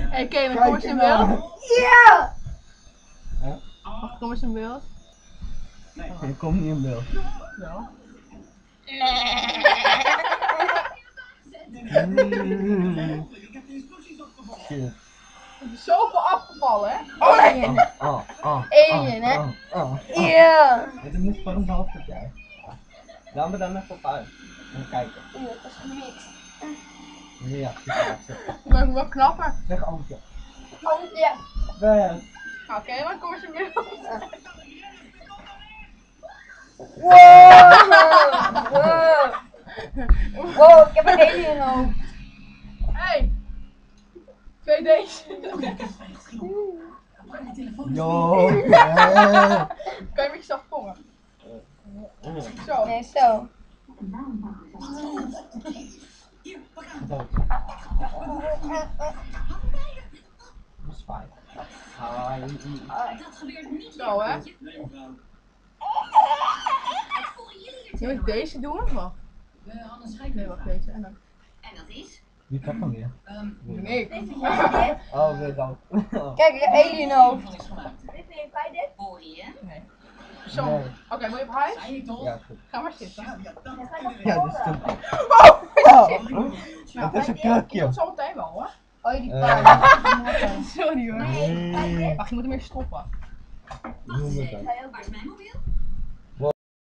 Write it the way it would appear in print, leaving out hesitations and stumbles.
Hey Kevin, kom eens in beeld. Ja! Wacht, kom eens in beeld. Je komt niet in beeld. Ja. Shit. Er is zoveel afgevallen, hè? Alien. Alien, hè? Ja! Het moet voor een half jaar. Laten we dan even op uit. En kijken. Ja, dat is gemixt. Ja, precies. Ik ben wel knapper. Zeg Antje. Oh, ja. Oké, dan kom eens in beeld. Wow! Wow! Wow, ik heb een alien hoofd. Hey! 2D's. Yo! Kan je met jezelf sprongen? Zo. Nee, zo. Dat is fijn. Dat gebeurt niet. Zo, hè? Moet ik deze doen of wat? Anders ga ik Nee, wacht, deze. En dan. En dat is? Wie kan hem weer? Nee. Oh, weer dan. Kijk, je alien hoofd. Hoor je? Nee. Zo. Nee. Oké, moet je op huis? Ja, goed. Ga maar zitten. Ja, dat is te... Oh! Het is een Dat kurkje. komt zo meteen wel, hoor. Oh, die paard. Sorry hoor. Nee. Wacht, je moet hem even stoppen. Noem het dan. Waar is mijn mobiel?